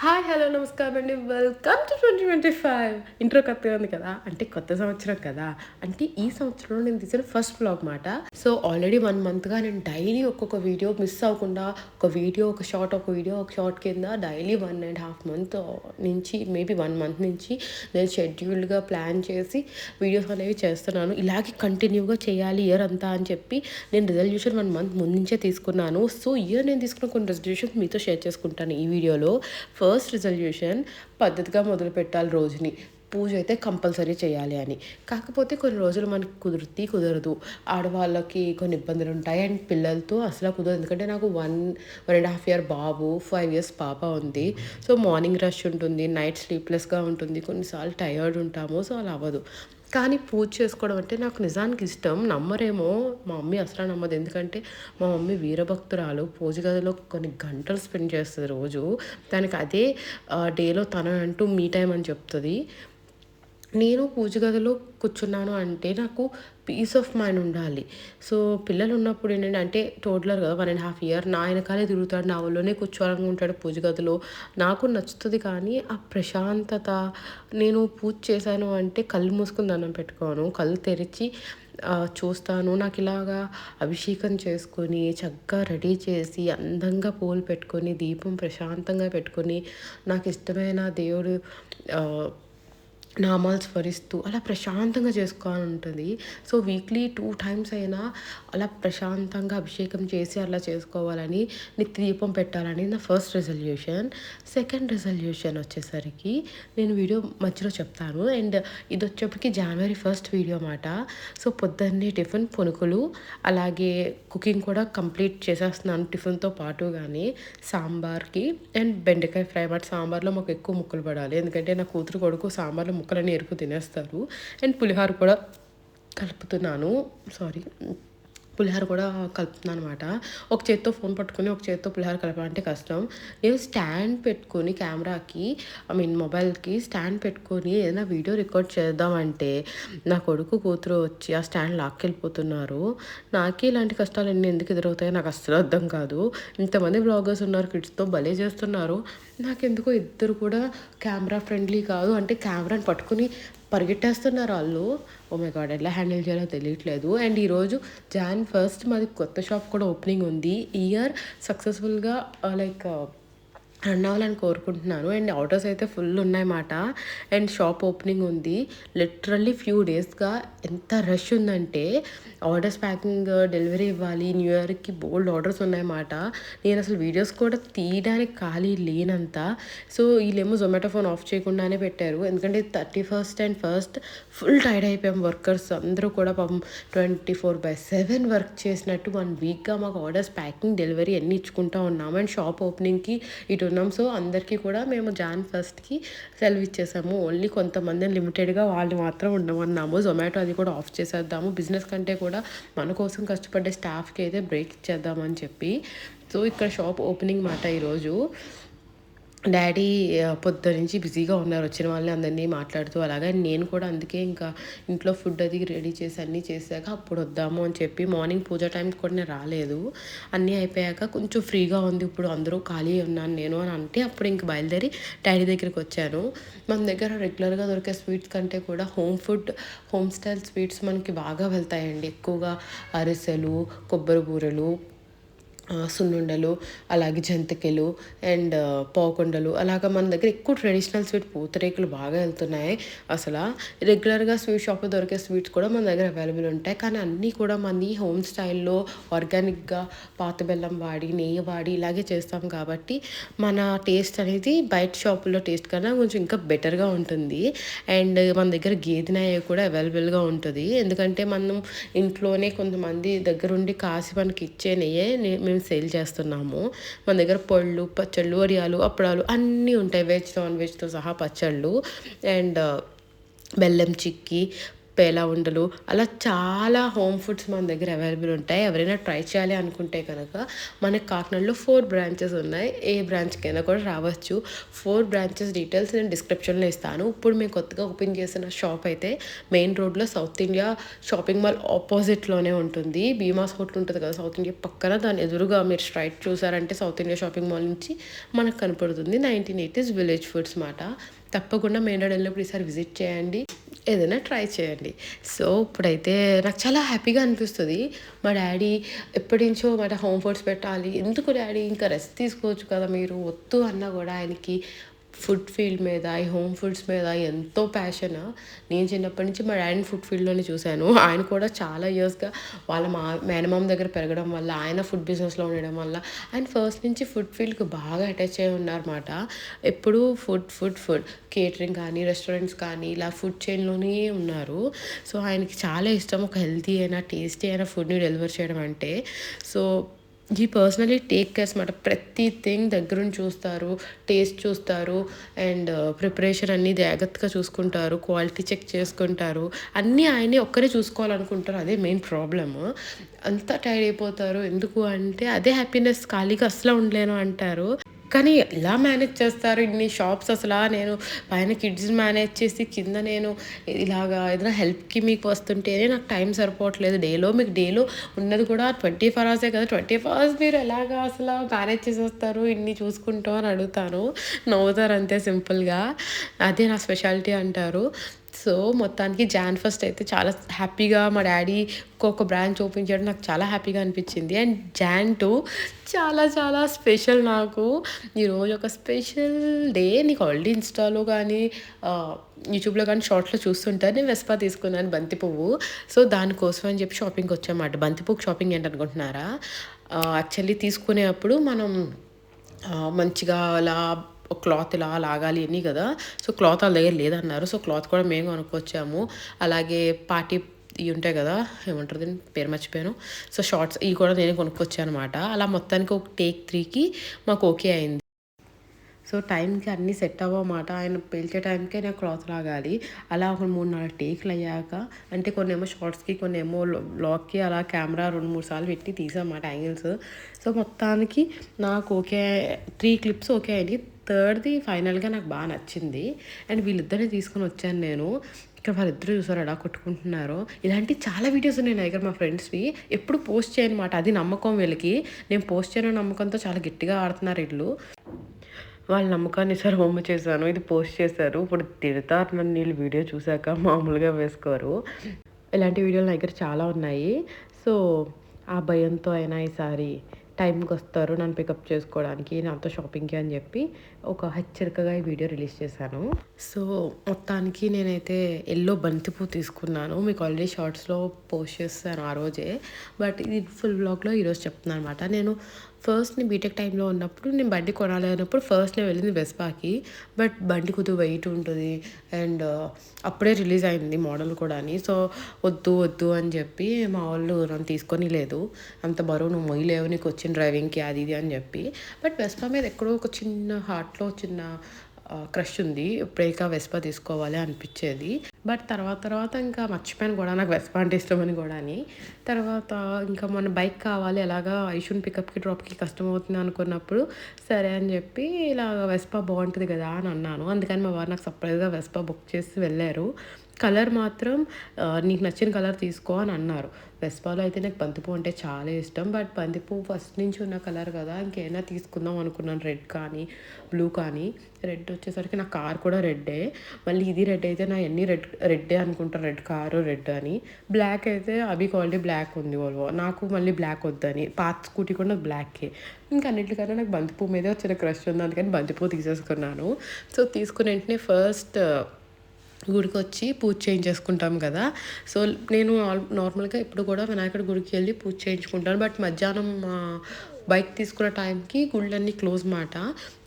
Hi! Hello! నమస్కారం అండి. Welcome to 2025 intro కొత్తగా ఉంది కదా! అంటే కొత్త సంవత్సరం కదా! అంటే ఈ సంవత్సరంలో నేను తీసిన ఫస్ట్ వ్లాగ్ మాట. సో, ఆల్రెడీ 1 మంత్‌గా నేను డైలీ ఒక్కొక్క వీడియో మిస్ అవ్వకుండా ఒక వీడియో, ఒక షార్ట్, ఒక వీడియో, ఒక షార్ట్ కింద డైలీ 1.5 మంత్ నుంచి మేబీ 1 మంత్ నుంచి నేను షెడ్యూల్డ్‌గా ప్లాన్ చేసి వీడియోస్ అనేవి చేస్తున్నాను. ఇలాగే కంటిన్యూగా చేయాలి ఇయర్ అంతా అని చెప్పి నేను రిజల్యూషన్ 1 మంత్ ముందు నుంచే తీసుకున్నాను. సో, ఇయర్ నేను తీసుకున్న కొన్ని రిజల్యూషన్స్ మీతో షేర్ చేసుకుంటాను ఈ వీడియోలో. ఫస్ట్ రిజల్యూషన్ పద్ధతిగా మొదలుపెట్టాలి రోజుని. పూజ అయితే కంపల్సరీ చేయాలి అని. కాకపోతే కొన్ని రోజులు మనకి కుదరదు. ఆడవాళ్ళకి కొన్ని ఇబ్బందులుంటాయి. అండ్ పిల్లలతో అసల కుదరదు. ఎందుకంటే నాకు 1.5 ఇయర్ బాబు, 5 ఇయర్స్ పాప ఉంది. సో, మార్నింగ్ రష్ ఉంటుంది. నైట్ స్లీప్‌లెస్‌గా ఉంటుంది. కొన్నిసార్లు టయర్డ్ ఉంటాము. సో, అలా అవ్వదు. కానీ పూజ చేసుకోవడం అంటే నాకు నిజానికి ఇష్టం. నమ్మరేమో, మా మమ్మీ అసల నమ్మదు. ఎందుకంటే మా మమ్మీ వీరభక్తురాలు. పూజ గదిలో కొన్ని గంటలు స్పెండ్ చేస్తది రోజు. దానికి అదే డేలో తనంటూ మీ టైమ్ అని చెప్తది. నేను పూజ గదిలో కూర్చున్నాను అంటే నాకు పీస్ ఆఫ్ మైండ్ ఉండాలి. సో, పిల్లలు ఉన్నప్పుడు ఏంటంటే అంటే టోడ్లర్ కదా! 1.5 ఇయర్ నా ఎనకాలే తిరుగుతాడు. నా ఒళ్ళోనే కూర్చోవాలనుకుంటాడు పూజ గదిలో. నాకు నచ్చుతది కానీ ఆ ప్రశాంతత నేను పూజ చేశాను అంటే కళ్ళు మూసుకొని దండం పెట్టుకోను. కళ్ళు తెరిచి చూస్తాను. నాకిలాగా అభిషేకం చేసుకొని, చక్కగా రెడీ చేసి, అందంగా పూలు పెట్టుకొని, దీపం ప్రశాంతంగా పెట్టుకొని, నాకిష్టమైన దేవుడు ఆహ్ నామాలు స్మరిస్తూ అలా ప్రశాంతంగా చేసుకోవాలని ఉంటుంది. సో, వీక్లీ 2 టైమ్స్ అయినా అలా ప్రశాంతంగా అభిషేకం చేసి అలా చేసుకోవాలని, నిత్య దీపం పెట్టాలని నా ఫస్ట్ రిజల్యూషన్. సెకండ్ రిజల్యూషన్ వచ్చేసరికి నేను వీడియో మధ్యలో చెప్తాను. అండ్ ఇదొచ్చేప్పటికి జనవరి 1 వీడియో మాట. సో, పొద్దున్నే టిఫిన్ పునుకులు, అలాగే కుకింగ్ కూడా కంప్లీట్ చేసేస్తున్నాను టిఫిన్‌తో పాటుగానే. సాంబార్‌కి అండ్ బెండకాయ ఫ్రై మాట. సాంబార్‌లో మాకు ఎక్కువ ముక్కలు పడాలి. ఎందుకంటే నా కూతురు, కొడుకు సాంబార్‌లో ముక్కలన్నీ ఎరుపు తినేస్తారు. అండ్ పులిహోర కూడా కలుపుతున్నాను. సారీ. పులిహోర కూడా కలుపుతున్నాననమాట. ఒక చేత్తో ఫోన్ పట్టుకొని, ఒక చేత్తో పులిహోర కలపాలంటే కష్టం. నేను స్టాండ్ పెట్టుకొని కెమెరాకి మొబైల్‌కి స్టాండ్ పెట్టుకొని ఏదైనా వీడియో రికార్డ్ చేద్దామంటే, నా కొడుకు, కూతురు వచ్చి ఆ స్టాండ్ లాక్కెళ్ళిపోతున్నారు. నాకే ఇలాంటి కష్టాలన్నీ ఎందుకు ఎదురవుతాయో నాకు అస్సలు అర్థం కాదు. ఇంతమంది వ్లాగర్స్ ఉన్నారు కిడ్స్‌తో భలే చేస్తున్నారు. నాకెందుకో ఇద్దరు కూడా కెమెరా ఫ్రెండ్లీ కాదు. అంటే కెమెరాని పట్టుకొని పరిగెట్టేస్తున్నారు ఆళ్ళు. Oh my God! ఎలా హ్యాండిల్ చేయాలో తెలియట్లేదు. అండ్ ఈరోజు జాన్ 1 మాది కొత్త షాప్ కూడా ఓపెనింగ్ ఉంది. ఈ ఇయర్ సక్సెస్‌ఫుల్‌గా లైక్ రన్ అవ్వాలని కోరుకుంటున్నాను. అండ్ ఆర్డర్స్ అయితే ఫుల్ ఉన్నాయన్నమాట. అండ్ షాప్ ఓపెనింగ్ ఉంది. లిటరల్లీ ఫ్యూ డేస్‌గా ఎంత రష్ ఉందంటే ఆర్డర్స్ ప్యాకింగ్, డెలివరీ ఇవ్వాలి. న్యూ ఇయర్‌కి బోలెడు ఆర్డర్స్ ఉన్నాయన్నమాట. నేను అసలు వీడియోస్ కూడా తీయడానికి ఖాళీ లేనంత. సో, ఈళ్ళేమో జొమాటో ఫోన్ ఆఫ్ చేయకుండానే పెట్టారు. ఎందుకంటే 31 అండ్ 1 ఫుల్ టైర్డ్ అయిపోయాం వర్కర్స్ అందరూ కూడా పాపం 24/7 వర్క్ చేసినట్టు 1 వీక్‌గా మాకు ఆర్డర్స్ ప్యాకింగ్, డెలివరీ అన్నీ ఇచ్చుకుంటా ఉన్నాము. అండ్ షాప్ ఓపెనింగ్‌కి ఇటు ఉన్నాం. సో, అందరికీ కూడా మేము జాన్ 1కి సెలవు ఇచ్చేసాము. ఓన్లీ కొంతమందిని లిమిటెడ్‌గా వాళ్ళు మాత్రం ఉండమన్నాము. జొమాటో అది కూడా ఆఫ్ చేసేద్దాము. బిజినెస్ కంటే కూడా మన కోసం కష్టపడే స్టాఫ్‌కి అయితే బ్రేక్ ఇచ్చేద్దామని చెప్పి. సో, ఇక్కడ షాప్ ఓపెనింగ్ మాట ఈరోజు. డ్యాడీ పొద్దున్నుంచి బిజీగా ఉన్నారు. వచ్చిన వాళ్ళని అందరినీ మాట్లాడుతూ అలాగా. నేను కూడా అందుకే ఇంకా ఇంట్లో ఫుడ్ అది రెడీ చేసి అన్నీ చేశాక అప్పుడు వద్దాము అని చెప్పి మార్నింగ్ పూజ టైంకి కూడా నేను రాలేదు. అన్నీ అయిపోయాక కొంచెం ఫ్రీగా ఉంది ఇప్పుడు అందరూ ఖాళీ ఉన్నాను నేను అని అంటే అప్పుడు ఇంక బయలుదేరి డ్యాడీ దగ్గరికి వచ్చాను. మన దగ్గర రెగ్యులర్‌గా దొరికే స్వీట్స్ కంటే కూడా home food, home style sweets మనకి బాగా వెళ్తాయండి. ఎక్కువగా అరిసెలు, కొబ్బరి బూరెలు, సున్నుండలు, అలాగే జంతికలు అండ్ పావుకుండలు అలాగా మన దగ్గర ఎక్కువ ట్రెడిషనల్ స్వీట్ పూతరేకులు బాగా వెళ్తున్నాయి. రెగ్యులర్‌గా స్వీట్ షాప్‌లో దొరికే స్వీట్స్ కూడా మన దగ్గర అవైలబుల్ ఉంటాయి. కానీ అన్నీ కూడా మనది హోమ్ స్టైల్‌లో ఆర్గానిక్‌గా పాత బెల్లం వాడి, నెయ్యి వాడి ఇలాగే చేస్తాం కాబట్టి మన టేస్ట్ అనేది బయట షాపుల్లో టేస్ట్ కన్నా కొంచెం ఇంకా బెటర్‌గా ఉంటుంది. అండ్ మన దగ్గర గేదె నెయ్యి కూడా అవైలబుల్‌గా ఉంటది. ఎందుకంటే మనం ఇంట్లోనే కొంతమంది దగ్గరుండి కాసి మనకి ఇచ్చే నెయ్యే మేము సేల్ చేస్తున్నాము. మన దగ్గర పళ్ళు, పచ్చళ్ళు, వడియాలు, అప్పడాలు అన్నీ ఉంటాయి. వెజ్, నాన్ వెజ్‌తో సహా పచ్చళ్ళు అండ్ బెల్లం చిక్కీ, పేలా ఉండలు అలా చాలా హోమ్ ఫుడ్స్ మన దగ్గర అవైలబుల్ ఉంటాయి. ఎవరైనా ట్రై చేయాలి అనుకుంటే కనుక మనకి కాకినాడలో 4 బ్రాంచెస్ ఉన్నాయి. ఏ బ్రాంచ్‌కైనా కూడా రావచ్చు. 4 బ్రాంచెస్ డీటెయిల్స్ నేను డిస్క్రిప్షన్‌లో ఇస్తాను. ఇప్పుడు మేము కొత్తగా ఓపెన్ చేసిన షాప్ అయితే మెయిన్ రోడ్‌లో సౌత్ ఇండియా షాపింగ్ మాల్ ఆపోజిట్‌లోనే ఉంటుంది. భీమాస్ హోటల్ ఉంటది కదా! సౌత్ ఇండియా పక్కన దాని ఎదురుగా మీరు స్ట్రెయిట్ చూసారంటే సౌత్ ఇండియా షాపింగ్ మాల్ నుంచి మనకు కనపడుతుంది. 1980s విలేజ్ ఫుడ్స్ మాట. తప్పకుండా మెయిన్ రోడ్ వెళ్ళినప్పుడు ఈసారి విజిట్ చేయండి. ఏదైనా ట్రై చేయండి. సో, ఇప్పుడైతే నాకు చాలా హ్యాపీగా అనిపిస్తది. మా డ్యాడీ ఎప్పటినుంచో మాట హోమ్ ఫుడ్స్ పెట్టాలి. ఎందుకు డ్యాడీ ఇంకా రెస్ట్ తీసుకోవచ్చు కదా మీరు, వద్దు అన్నా కూడా ఆయనకి ఫుడ్ ఫీల్డ్ మీద, ఈ హోమ్ ఫుడ్స్ మీద ఎంతో ప్యాషన్. నేను చిన్నప్పటి నుంచి మా డ్యాడీని ఫుడ్ ఫీల్డ్‌లోనే చూశాను. ఆయన కూడా చాలా ఇయర్స్‌గా వాళ్ళ మేనమామ దగ్గర పెరగడం వల్ల, ఆయన ఫుడ్ బిజినెస్‌లో ఉండడం వల్ల, ఆయన ఫస్ట్ నుంచి ఫుడ్ ఫీల్డ్‌కి బాగా అటాచ్ అయ్యి ఉన్నారన్నమాట. ఎప్పుడూ ఫుడ్ కేటరింగ్ కానీ, రెస్టారెంట్స్ కానీ ఇలా ఫుడ్ చైన్‌లోనే ఉన్నారు. సో, ఆయనకి చాలా ఇష్టం ఒక హెల్తీ అయిన, టేస్టీ అయిన ఫుడ్‌ని డెలివర్ చేయడం అంటే. సో, ఈ పర్సనలీ టేక్ కేర్స్ మాట. ప్రతిథింగ్ దగ్గరుండి చూస్తారు, టేస్ట్ చూస్తారు అండ్ ప్రిపరేషన్ అన్నీ జాగ్రత్తగా చూసుకుంటారు. క్వాలిటీ చెక్ చేసుకుంటారు. అన్నీ ఆయనే ఒక్కరే చూసుకోవాలనుకుంటారు. అదే మెయిన్ ప్రాబ్లమ్. అంతా టైర్డ్ అయిపోతారు. ఎందుకు అంటే అదే హ్యాపీనెస్, ఖాళీగా అస్సలు ఉండలేను అంటారు. కానీ ఎలా మేనేజ్ చేస్తారు ఇన్ని షాప్స్ అసలా? నేను పైన కిడ్స్‌ని మేనేజ్ చేసి, కింద నేను ఇలాగా ఏదైనా హెల్ప్‌కి మీకు వస్తుంటేనే నాకు టైం సరిపోవట్లేదు. డేలో ఉన్నది కూడా 24 అవర్సే కదా! 24 అవర్స్ మీరు ఎలాగా అసలా మేనేజ్ చేసేస్తారు ఇన్ని చూసుకుంటూ అని అడుగుతాను. నవ్వుతారు అంతే సింపుల్‌గా. అదే నా స్పెషాలిటీ అంటారు. సో, మొత్తానికి జాన్ ఫస్ట్ అయితే చాలా హ్యాపీగా మా డ్యాడీ ఒక్కొక్క బ్రాంచ్ ఓపెన్ చేయడం నాకు చాలా హ్యాపీగా అనిపించింది. అండ్ జాన్ 2 చాలా చాలా స్పెషల్ నాకు. ఈరోజు ఒక స్పెషల్ డే. నీకు ఆల్రెడీ ఇన్‌స్టాలో కానీ యూట్యూబ్‌లో కానీ షార్ట్స్‌లో చూస్తుంటారు. నేను వెస్పా తీసుకున్నాను బంతి పువ్వు. సో, దానికోసం అని చెప్పి షాపింగ్‌కి వచ్చామాట. బంతి పువ్వుకి షాపింగ్ ఏంటనుకుంటున్నారా? యాక్చువల్లీ తీసుకునేప్పుడు మనం మంచిగా అలా క్లాత్ ఇలా లాగాలి అని కదా! సో, క్లాత్ వాళ్ళ దగ్గర లేదన్నారు. సో, క్లాత్ కూడా మేము కొనుక్కొచ్చాము. అలాగే పార్టీ ఇయి ఉంటాయి కదా! ఏమంటారు దీన్ని? పేరు మర్చిపోయాను. సో, షార్ట్స్ ఇయి కూడా నేనే కొనుక్కొచ్చానమాట. అలా మొత్తానికి ఒక టేక్ 3కి మాకు ఓకే అయింది. సో, టైంకి అన్నీ సెట్ అవ్వమాట. ఆయన పేల్చే టైంకే నాకు క్లాత్ లాగాలి. అలా ఒక 3, 4 టేకులయ్యాక అంటే కొన్నేమో షార్ట్స్‌కి, కొన్నేమో వ్లాగ్‌కి అలా కెమెరా 2, 3 సార్లు పెట్టి తీసామాట యాంగిల్స్. సో, మొత్తానికి నాకు ఓకే 3 క్లిప్స్ ఓకే అయినాయి. థర్డ్‌ది ఫైనల్‌గా నాకు బా నచ్చింది. అండ్ వీళ్ళిద్దరిని తీసుకొని వచ్చాను నేను. ఇక్కడ వాళ్ళిద్దరూ చూసారా ఎలా కొట్టుకుంటున్నారో. ఇలాంటి చాలా వీడియోస్ ఉన్నాయి నా దగ్గర మా ఫ్రెండ్స్‌వి. ఎప్పుడు పోస్ట్ చేయనమాట. అది నమ్మకం వీళ్ళకి. నేను పోస్ట్ చేయను నమ్మకంతో చాలా గట్టిగా ఆడుతున్నారు ఈళ్ళు. వాళ్ళ నమ్మకాన్ని ఈసారి వమ్ము చేశాను. ఇది పోస్ట్ చేశారు. ఇప్పుడు తిడతారు నన్ను ఈళ్ళు వీడియో చూసాక. మామూలుగా వేసుకోరు. ఇలాంటి వీడియోలు నా దగ్గర చాలా ఉన్నాయి. సో, ఆ భయంతో అయినా ఈసారి టైంకొస్తారు నన్ను పికప్ చేసుకోవడానికి, నాతో షాపింగ్‌కి అని చెప్పి ఒక హెచ్చరికగా ఈ వీడియో రిలీజ్ చేశాను. సో, మొత్తానికి నేనైతే యెల్లో బంతిపూ తీసుకున్నాను. మీకు ఆల్రెడీ షార్ట్స్‌లో పోస్ట్ చేశాను ఆ రోజే. బట్ ఇది ఫుల్ వ్లాగ్‌లో ఈరోజు చెప్తున్నాననమాట. నేను బీటెక్ టైంలో ఉన్నప్పుడు నేను బండి కొనాలి అన్నప్పుడు నేను వెళ్ళింది వెస్పాకి. బట్ బండి కొద్దిగా వెయిట్ ఉంటుంది అండ్ అప్పుడే రిలీజ్ అయింది మోడల్ కూడాని. సో, వద్దు అని చెప్పి మా వాళ్ళు నన్ను తీసుకోనిలేదు. అంత బరువు నువ్వు మొయ్యలేవు, నీకు వచ్చిన డ్రైవింగ్‌కి అది ఇది అని చెప్పి. బట్ వెస్పా మీద ఎక్కడో ఒక చిన్న హార్ట్‌లో చిన్న క్రష్ ఉంది. ఎప్పుడైనా వెస్పా తీసుకోవాలి అనిపించేది. బట్ తర్వాత ఇంకా మర్చిపోయాను కూడా నాకు వెస్పా అంటే ఇష్టమని కూడాని. తర్వాత ఇంకా మన బైక్ కావాలి ఎలాగా ఐషుని పికప్‌కి, డ్రాప్‌కి కష్టమవుతుంది అనుకున్నప్పుడు సరే అని చెప్పి ఇలాగ వెస్పా బాగుంటుంది కదా అని అన్నాను. అందుకని మా వారు నాకు సర్ప్రైజ్‌గా వెస్పా బుక్ చేసి వెళ్ళారు. కలర్ మాత్రం నీకు నచ్చిన కలర్ తీసుకో అని అన్నారు. వెస్పాలో అయితే నాకు బంతిపువ్వు అంటే చాలా ఇష్టం. బట్ బంతిపువ్వు ఫస్ట్ నుంచి ఉన్న కలర్ కదా! ఇంకేమైనా తీసుకుందాం అనుకున్నాను. రెడ్ కానీ, బ్లూ కానీ. రెడ్ వచ్చేసరికి నా కార్ కూడా రెడ్డే. మళ్ళీ ఇది రెడ్ అయితే నా అన్నీ రెడ్డే అనుకుంటాను. రెడ్ కారు రెడ్ అని. బ్లాక్ అయితే అభికి ఆల్రెడీ బ్లాక్ ఉంది వోల్వో. నాకు మళ్ళీ బ్లాక్ వద్దని. పాత స్కూటీ కూడా నాకు బ్లాకే. ఇంకా అన్నిటికన్నా నాకు బంతిపువ్వు మీదే వచ్చిన క్రష్ ఉంది. అందుకని బంతిపువ్వు తీసేసుకున్నాను. సో, తీసుకున్న వెంటనే గుడికొచ్చి పూజ చేయించేసుకుంటాం కదా! సో, నేను నార్మల్‌గా ఎప్పుడు కూడా వినాయకుడి గుడికి వెళ్ళి పూజ చేయించుకుంటాను. బట్ మధ్యాహ్నం బైక్ తీసుకున్న టైంకి గుళ్ళన్నీ క్లోజ్ మాట.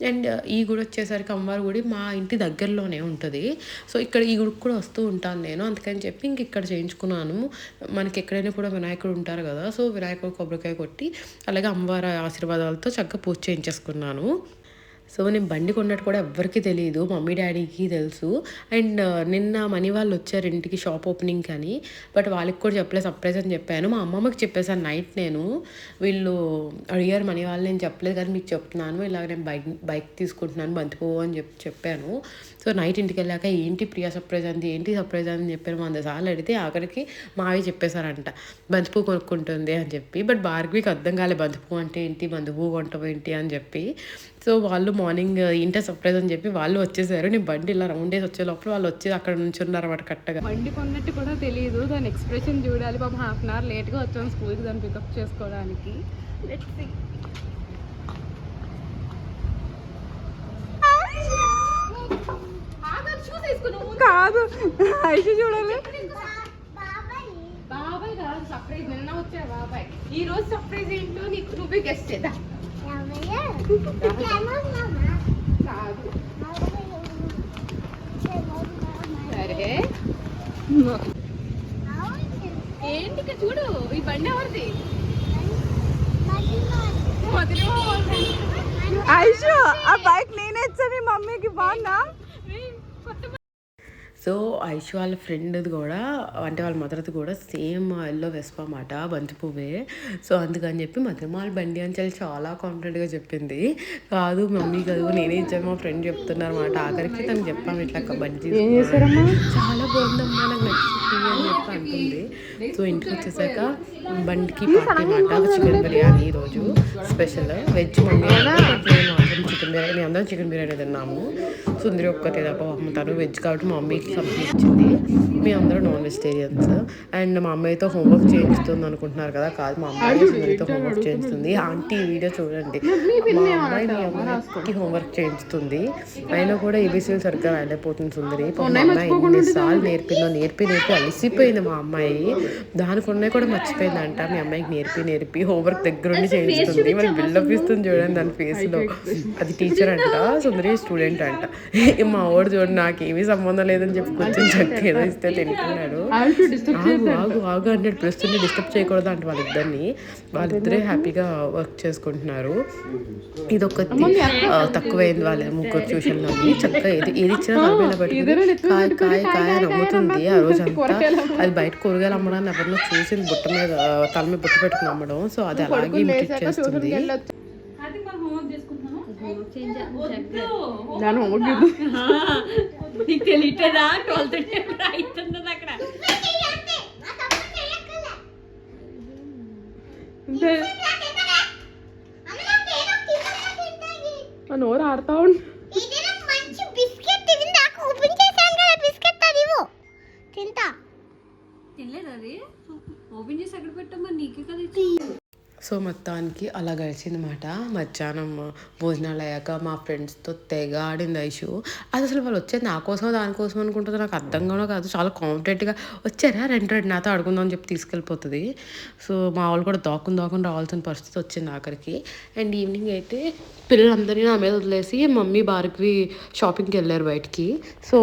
అండ్ ఈ గుడి వచ్చేసరికి అమ్మవారి గుడి మా ఇంటి దగ్గరలోనే ఉంటది. సో, ఇక్కడ ఈ గుడికి కూడా వస్తూ ఉంటాను నేను. అందుకని చెప్పి ఇంక ఇక్కడ చేయించుకున్నాను. మనకి ఎక్కడైనా కూడా వినాయకుడు ఉంటారు కదా! సో, వినాయకుడు కొబ్బరికాయ కొట్టి అలాగే అమ్మవారి ఆశీర్వాదాలతో చక్కగా పూజ చేయించేసుకున్నాను. సో నేను బండి కొన్నట్టు కూడా ఎవ్వరికీ తెలియదు, మమ్మీ డాడీకి తెలుసు. అండ్ నిన్న మనీ వాళ్ళు వచ్చారు ఇంటికి షాప్ ఓపెనింగ్ అని, బట్ వాళ్ళకి కూడా చెప్పలేదు, సర్ప్రైజ్ అని చెప్పాను. మా అమ్మమ్మకి చెప్పేసాను నైట్ నేను, వీళ్ళు అడిగారు మనీ వాళ్ళు, నేను చెప్పలేదు కానీ మీకు చెప్తున్నాను, ఇలాగ నేను బైక్ తీసుకుంటున్నాను బంతిపువ్వు అని చెప్పాను. సో నైట్ ఇంటికి వెళ్ళాక ఏంటి ప్రియా సర్ప్రైజ్ అంది, ఏంటి సర్ప్రైజ్ అని చెప్పారు. 100 సార్లు అడిగితే ఆఖరికి మావి చెప్పేశారంట బంతిపువ్వు కొనుక్కుంటుంది అని చెప్పి. బట్ భార్గవికి అర్థం కాలే బంతిపువ్వు అంటే ఏంటి, బంతిపువ్వు కొంటావు ఏంటి అని చెప్పి. సో వాళ్ళు మార్నింగ్ ఇంటర్ సర్ప్రైజ్ అని చెప్పి వాళ్ళు వచ్చేసారు. నేను బండి ఇలా రౌండ్ వేసి వచ్చే లోపల వాళ్ళు వచ్చి అక్కడ నుంచి ఉన్నారు అన్నమాట కరెక్ట్గా. బండి కొన్నట్టు కూడా తెలియదు, దాని ఎక్స్ప్రెషన్ చూడాలి. పాపం ½ అన్ అవర్ లేట్గా వచ్చాను స్కూల్కి దాన్ని పికప్ చేసుకోవడానికి. Let's see. కాదు ఐషు చూడాలి. బాబాయ్ కాదు సర్ప్రైజ్, నిన్న వచ్చా బాబాయ్. ఈ రోజు సర్ప్రైజ్ ఏంటో నీకు నువ్వే గెస్ట్ చేద్దా. కాదు సరే ఏంటి ఇక్కడ చూడు, ఈ బండి ఎవరిది? ఐషు ఆ బైక్ నేనే ఇచ్చా మీ మమ్మీకి, బాగుందా? సో ఐషు వాళ్ళ ఫ్రెండ్ది కూడా అంటే వాళ్ళ మదర్ది కూడా సేమ్ ఎల్లో వెస్పా అన్నమాట, బంతి పువ్వే. సో అందుకని చెప్పి మధుమాల బండి అని చెప్పి చాలా కాన్ఫిడెంట్గా చెప్పింది. కాదు మమ్మీ కాదు నేనే ఇచ్చాను, మా ఫ్రెండ్ చెప్తున్నారు అన్నమాట. ఆఖరికి తను చెప్పాము ఇట్లా బండి చాలా బాగుందమ్మా నాకు నచ్చింది అని చెప్పి అంటుంది. సో ఇంటికి వచ్చేసాక బండికి పార్టీ అన్నమాట, చికెన్ బిర్యానీ ఈరోజు special veg. Mummy chicken biryani, అందరం చికెన్ బిర్యానీ తిన్నాము. సుందరి ఒక్కతే తప్ప తను వెజ్ కాబట్టి మా మమ్మీకి కంప్లీట్ ఇచ్చింది. మేము అందరూ నాన్ వెజిటేరియన్స్. అండ్ మా అమ్మాయితో హోంవర్క్ చేయిస్తుంది అనుకుంటున్నారు కదా, కాదు మా అమ్మాయి సుందరితో హోంవర్క్ చేయిస్తుంది. ఆంటీ వీడియో చూడండి, మా అమ్మాయి మీ అమ్మాయికి హోంవర్క్ చేయిస్తుంది. అయినా కూడా ఏబీసీలు సరిగ్గా రాయలేకపోతుంది సుందరి. మా అమ్మాయి ఎన్నిసార్లు నేర్పి అలసిపోయింది మా అమ్మాయి. దానికి ఉన్నాయి కూడా మర్చిపోయిందంట. మీ అమ్మాయికి నేర్పి హోంవర్క్ దగ్గరుండి చేయిస్తుంది. మరి బిల్డప్ ఇస్తుంది చూడండి దాని ఫేస్లో. అది టీచర్ అంట, సుందరి స్టూడెంట్ అంట. మా వాడు చూడండి నాకేమీ సంబంధం లేదని చెప్పి కొంచెం చక్క ఏదో ఇస్తే తింటున్నాడు. ఆగు అన్నట్టు పిలుస్తుంటే డిస్టర్బ్ చేయకూడదు అంటే వాళ్ళిద్దరే హ్యాపీగా వర్క్ చేసుకుంటున్నారు. ఇదొకటి తక్కువైంది వాళ్ళ ముగ్గురు ట్యూషన్లోని. చక్కగా ఏది ఇచ్చినా తలపైన పెట్టుకుని కాయ నమ్ముతుంది ఆ రోజు అంతా. అది బయట కూరగాయలు అమ్మడాన్ని ఎవరినో చూసింది, బుట్ట మీద తల మీద బుట్ట పెట్టుకుని అమ్మడం. సో అది అలాగే ఇమిటేట్ చేస్తుంది. దాని నీకు తెలియటదా 12th అవుతున్నది అక్కడ. నోరు ఆడుతా ఉండు. తినలేదు అది ఓపెన్ చేసి అక్కడ పెట్టమ్మా, నీకే కదా. సో మొత్తానికి అలా గడిచిందన్నమాట. మధ్యాహ్నం భోజనాలు అయ్యాక మా ఫ్రెండ్స్తో తెగ ఆడింది ఐషు. అది అసలు వాళ్ళు వచ్చేది నా కోసం దానికోసం అనుకుంటుంది, నాకు అర్థం కూడా కాదు. చాలా కాన్ఫిడెంట్గా వచ్చారా రెండు నాతో ఆడుకుందాం అని చెప్పి తీసుకెళ్ళిపోతుంది. సో మా వాళ్ళు కూడా దాక్కుని రావాల్సిన పరిస్థితి వచ్చింది ఆఖరికి. అండ్ ఈవినింగ్ అయితే పిల్లలందరినీ నా మీద వదిలేసి మమ్మీ భార్గవి షాపింగ్కి వెళ్ళారు బయటికి. సో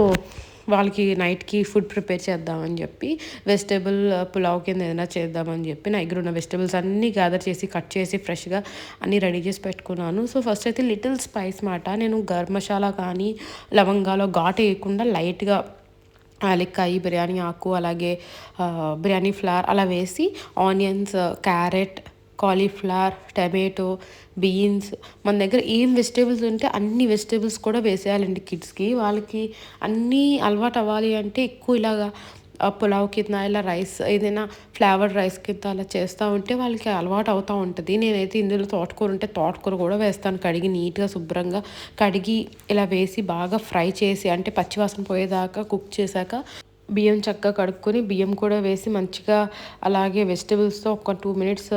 వాళ్ళకి నైట్కి ఫుడ్ ప్రిపేర్ చేద్దామని చెప్పి వెజిటేబుల్ పులావ్ కింద ఏదైనా చేద్దామని చెప్పి నా దగ్గర ఉన్న వెజిటేబుల్స్ అన్నీ గ్యాదర్ చేసి కట్ చేసి ఫ్రెష్గా అన్నీ రెడీ చేసి పెట్టుకున్నాను. సో ఫస్ట్ అయితే లిటిల్ స్పైస్ మాట, నేను గరం మసాలా కానీ లవంగాలో ఘాటు వేయకుండా లైట్గా యాలక్కాయి, బిర్యానీ ఆకు, అలాగే బిర్యానీ ఫ్లవర్ అలా వేసి onions, carrot, cauliflower, tomato, beans, మన దగ్గర ఏం వెజిటేబుల్స్ ఉంటే అన్ని వెజిటేబుల్స్ కూడా వేసేయాలండి కిడ్స్కి. వాళ్ళకి అన్నీ అలవాటు అవ్వాలి అంటే ఎక్కువ ఇలాగా పులావ్ కింద ఇలా రైస్ ఏదైనా ఫ్లేవర్డ్ రైస్ కింద అలా చేస్తూ ఉంటే వాళ్ళకి అలవాటు అవుతూ ఉంటుంది. నేనైతే ఇందులో తోటకూర ఉంటే తోటకూర కూడా వేస్తాను, కడిగి నీట్గా శుభ్రంగా కడిగి ఇలా వేసి బాగా ఫ్రై చేసి అంటే పచ్చివాసన పోయేదాకా కుక్ చేశాక బియ్యం చక్కగా కడుక్కొని బియ్యం కూడా వేసి మంచిగా అలాగే వెజిటేబుల్స్తో ఒక 2 minutes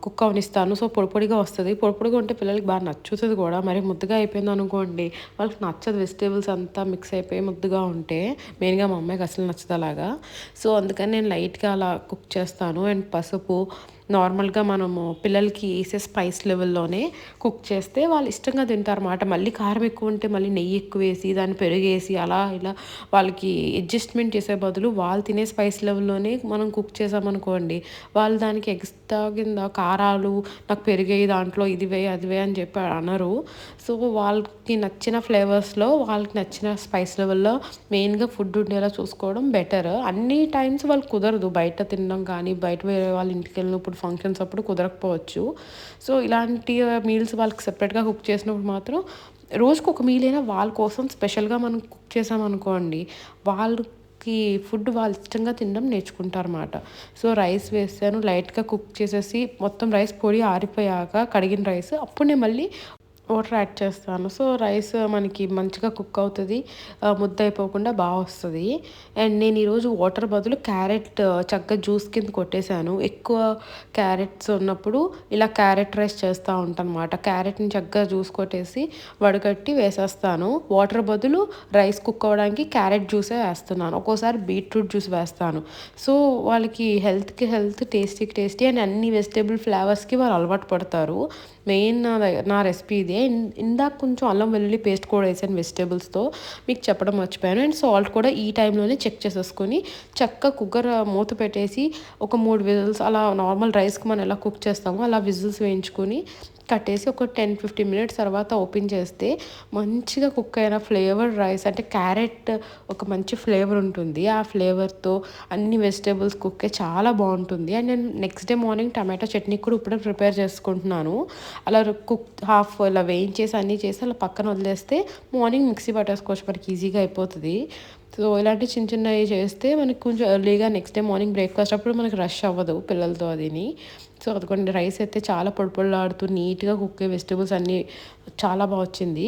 కుక్ అవనిస్తాను. సో పొడిగా వస్తుంది. పొడిగా ఉంటే పిల్లలకి బాగా నచ్చుతుంది కూడా. మరి ముద్దగా అయిపోయింది అనుకోండి వాళ్ళకి నచ్చదు, వెజిటేబుల్స్ అంతా మిక్స్ అయిపోయి ముద్దగా ఉంటే. మెయిన్గా మా అమ్మాయికి అసలు నచ్చదు అలాగా. సో అందుకని నేను లైట్గా అలా కుక్ చేస్తాను. అండ్ పసుపు, నార్మల్గా మనము పిల్లలకి వేసే స్పైస్ లెవెల్లోనే కుక్ చేస్తే వాళ్ళు ఇష్టంగా తింటారన్నమాట. మళ్ళీ కారం ఎక్కువ ఉంటే మళ్ళీ నెయ్యి ఎక్కువ వేసి దాన్ని పెరుగేసి అలా ఇలా వాళ్ళకి అడ్జస్ట్మెంట్ చేసే బదులు వాళ్ళు తినే స్పైస్ లెవెల్లోనే మనం కుక్ చేసామనుకోండి, వాళ్ళు దానికి ఎక్స్ట్రా కింద కారాలు నాకు పెరిగాయి దాంట్లో ఇది వేయి అది వేయి అని చెప్పి అనరు. సో వాళ్ళకి నచ్చిన ఫ్లేవర్స్లో వాళ్ళకి నచ్చిన స్పైస్ లెవెల్లో మెయిన్గా ఫుడ్ ఉండేలా చూసుకోవడం బెటర్. అన్ని టైమ్స్ వాళ్ళు కుదరదు బయట తినడం కానీ, బయట వేరే వాళ్ళ ఇంటికి వెళ్ళినప్పుడు ఫంక్షన్స్ అప్పుడు కుదరకపోవచ్చు. సో ఇలాంటి మీల్స్ వాళ్ళకి సెపరేట్గా కుక్ చేసినప్పుడు మాత్రం రోజుకు ఒక మీల్ అయినా వాళ్ళ కోసం స్పెషల్గా మనం కుక్ చేసామనుకోండి, వాళ్ళకి ఫుడ్ వాళ్ళు ఇష్టంగా తినడం నేర్చుకుంటారన్నమాట. సో రైస్ వేసాను, లైట్గా కుక్ చేసేసి మొత్తం రైస్ పొడి ఆరిపోయాక కడిగిన రైస్ అప్పుడు నేను మళ్ళీ వాటర్ యాడ్ చేస్తాను. సో రైస్ మనకి మంచిగా కుక్ అవుతుంది, ముద్ద అయిపోకుండా బాగా వస్తుంది. అండ్ నేను ఈరోజు వాటర్ బదులు క్యారెట్ చక్కగా జ్యూస్ కింద కొట్టేశాను. ఎక్కువ క్యారెట్స్ ఉన్నప్పుడు ఇలా క్యారెట్ రైస్ చేస్తూ ఉంటాను అనమాట. క్యారెట్ని చక్కగా జ్యూస్ కొట్టేసి వడగట్టి వేసేస్తాను. వాటర్ బదులు రైస్ కుక్ అవ్వడానికి క్యారెట్ జ్యూసే వేస్తున్నాను, ఒక్కోసారి బీట్రూట్ జ్యూస్ వేస్తాను. సో వాళ్ళకి హెల్త్కి హెల్త్, టేస్టీకి టేస్టీ అండ్ అన్ని వెజిటేబుల్ ఫ్లేవర్స్కి వాళ్ళు అలవాటు పడతారు. మెయిన్ నా రెసిపీ ఇదే. ఇందాక కొంచెం అల్లం వెల్లుల్లి పేస్ట్ కూడా వేసాను వెజిటేబుల్స్తో, మీకు చెప్పడం మర్చిపోయాను. అండ్ సాల్ట్ కూడా ఈ టైంలోనే చెక్ చేసేసుకొని చక్కగా కుక్కర్ మూత పెట్టేసి ఒక 3 విజిల్స్ అలా నార్మల్ రైస్కి మనం ఎలా కుక్ చేస్తామో అలా విజిల్స్ వేయించుకొని కట్టేసి ఒక 10-15 మినిట్స్ తర్వాత ఓపెన్ చేస్తే మంచిగా కుక్ అయిన ఫ్లేవర్ రైస్, అంటే క్యారెట్ ఒక మంచి ఫ్లేవర్ ఉంటుంది. ఆ ఫ్లేవర్తో అన్ని వెజిటేబుల్స్ కుక్ అయ్యి చాలా బాగుంటుంది. అండ్ నేను next day morning tomato chutney కూడా ఇప్పుడే ప్రిపేర్ చేసుకుంటున్నాను. అలా కుక్ హాఫ్ ఇలా వేయించేసి అన్నీ చేసి అలా పక్కన వదిలేస్తే మార్నింగ్ మిక్సీ పట్టేసుకోవచ్చు, మనకి ఈజీగా అయిపోతుంది. సో ఇలాంటి చిన్న చిన్నవి చేస్తే మనకి కొంచెం ఎర్లీగా నెక్స్ట్ డే మార్నింగ్ బ్రేక్ఫాస్ట్ అప్పుడు మనకి రష్ అవ్వదు పిల్లలతో అదిని. సో అదిగోండి రైస్ అయితే చాలా పొడిపొడిలాడుతూ నీట్గా కుక్ అయ్యే వెజిటేబుల్స్ అన్నీ చాలా బాగా వచ్చింది.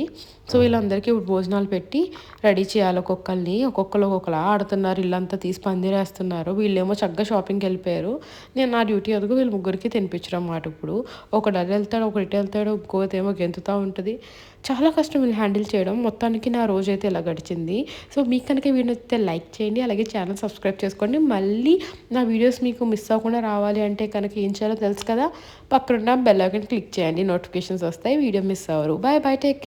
సో వీళ్ళందరికీ ఇప్పుడు భోజనాలు పెట్టి రెడీ చేయాలి. ఒక్కొక్కరు ఒక్కొక్కలా ఆడుతున్నారు, ఇల్లంతా తీసి పందిరేస్తున్నారు. వీళ్ళేమో చక్కగా షాపింగ్కి వెళ్ళిపోయారు. నేను నా డ్యూటీ అదుగు వీళ్ళు ముగ్గురికి తినిపించడం అన్నమాట. ఇప్పుడు ఒకడు అది వెళ్తాడు, ఒకటి ఇటు వెళ్తాడు, ఇంకోటి ఏమో గెంతుతూ ఉంటుంది. చాలా కష్టం వీళ్ళు హ్యాండిల్ చేయడం. మొత్తానికి నా రోజు అయితే ఇలా గడిచింది. సో మీకు కనుక వీడియో నచ్చితే లైక్ చేయండి, అలాగే ఛానల్ సబ్స్క్రైబ్ చేసుకోండి. మళ్ళీ నా వీడియోస్ మీకు మిస్ అవ్వకుండా రావాలి అంటే కనుక ఏం చేయాలో తెలుసు కదా, పక్కనున్న బెల్ ఐకాన్ క్లిక్ చేయండి, నోటిఫికేషన్స్ వస్తాయి, వీడియో మిస్ అవ్వరు. Bye bye, take